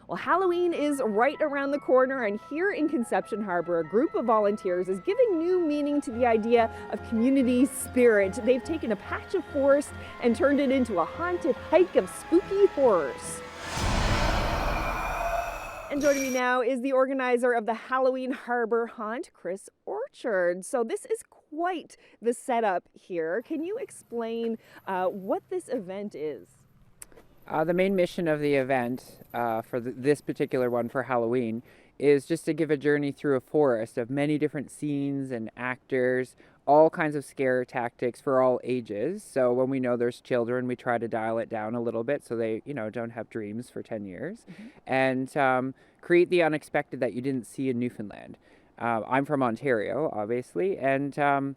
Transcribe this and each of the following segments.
Well, Halloween is right around the corner, and here in Conception Harbour, a group of volunteers is giving new meaning to the idea of community spirit. They've taken a patch of forest and turned it into a haunted hike of spooky horrors. And joining me now is the organizer of the Halloween Harbour Haunt, Kristopher Orchard. So this is quite the setup here. Can you explain what this event is? The main mission of the event for this particular one for Halloween is just to give a journey through a forest of many different scenes and actors, all kinds of scare tactics for all ages. So when we know there's children, we try to dial it down a little bit so they, don't have dreams for 10 years. And create the unexpected that you didn't see in Newfoundland. I'm from Ontario, obviously, and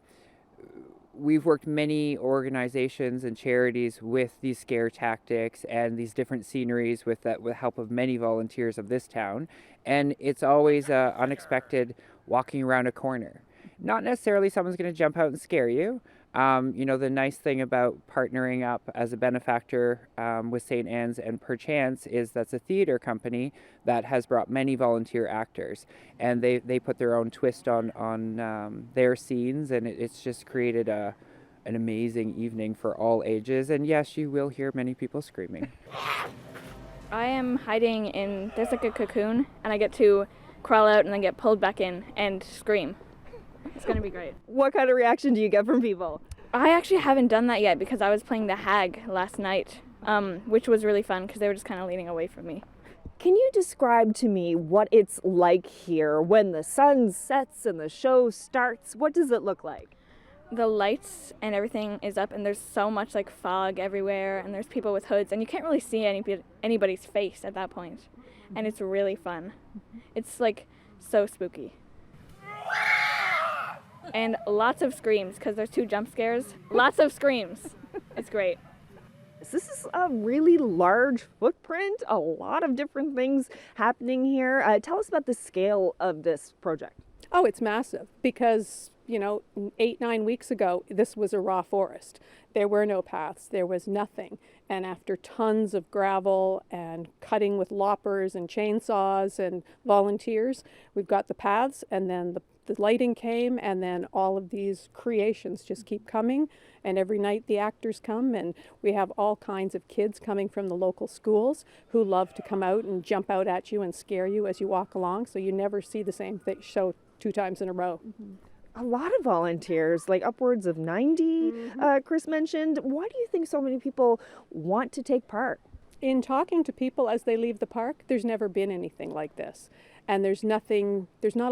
we've worked many organizations and charities with these scare tactics and these different sceneries with the help of many volunteers of this town. And it's always unexpected walking around a corner. Not necessarily someone's going to jump out and scare you. The nice thing about partnering up as a benefactor with St. Anne's and Perchance is that's a theater company that has brought many volunteer actors, and they put their own twist on their scenes, and it's just created an amazing evening for all ages. And yes, you will hear many people screaming. I am hiding in, there's like a cocoon, and I get to crawl out and then get pulled back in and scream. It's going to be great. What kind of reaction do you get from people? I actually haven't done that yet because I was playing the hag last night, which was really fun because they were just kind of leaning away from me. Can you describe to me what it's like here when the sun sets and the show starts? What does it look like? The lights and everything is up, and there's so much like fog everywhere, and there's people with hoods, and you can't really see anybody's face at that point. And it's really fun. It's like so spooky. And lots of screams because there's 2 jump scares. Lots of screams. It's great. This is a really large footprint, a lot of different things happening here. Tell us about the scale of this project. Oh, it's massive because, 8-9 weeks ago, this was a raw forest. There were no paths, there was nothing. And after tons of gravel and cutting with loppers and chainsaws and volunteers, we've got the paths, and then the lighting came, and then all of these creations just keep coming. And every night the actors come, and we have all kinds of kids coming from the local schools who love to come out and jump out at you and scare you as you walk along. So you never see the same show 2 times in a row. A lot of volunteers, like upwards of 90, Chris mentioned. Why do you think so many people want to take part? In talking to people as they leave the park, there's never been anything like this. And there's not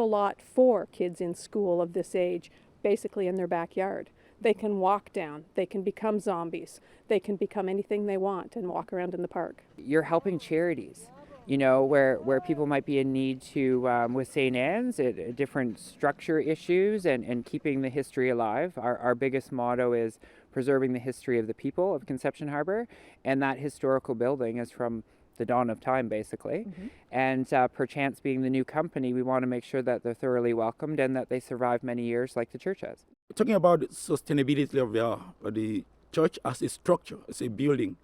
a lot for kids in school of this age, basically in their backyard. They can walk down, they can become zombies, they can become anything they want and walk around in the park. You're helping charities, where people might be in need to, with St. Anne's, different structure issues and keeping the history alive. Our biggest motto is preserving the history of the people of Conception Harbour, and that historical building is from the dawn of time, basically. And Perchance being the new company, we want to make sure that they're thoroughly welcomed and that they survive many years like the church has. Talking about the sustainability of the church as a structure, as a building,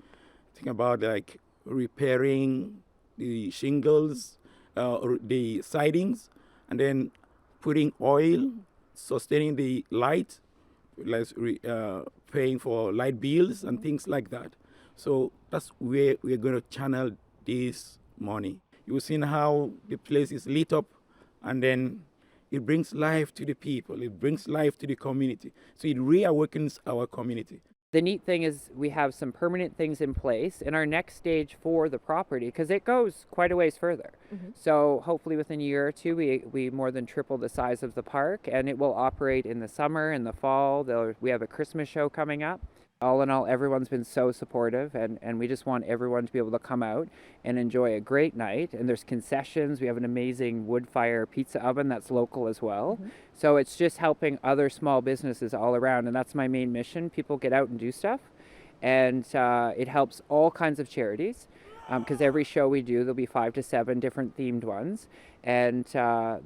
think about like repairing the shingles, or the sidings, and then putting oil, sustaining the light, like paying for light bills and things like that. So that's where we're going to channel this money. You've seen how the place is lit up, and then it brings life to the people. It brings life to the community. So it reawakens our community. The neat thing is we have some permanent things in place in our next stage for the property, because it goes quite a ways further. So hopefully within a year or 2, we more than triple the size of the park, and it will operate in the summer, in the fall. We have a Christmas show coming up. All in all, everyone's been so supportive, and we just want everyone to be able to come out and enjoy a great night. And there's concessions. We have an amazing wood fire pizza oven that's local as well. So it's just helping other small businesses all around, and that's my main mission. People get out and do stuff, and it helps all kinds of charities, because every show we do, there'll be 5 to 7 different themed ones, and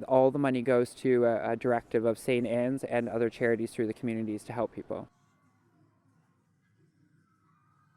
all the money goes to a directive of St. Anne's and other charities through the communities to help people.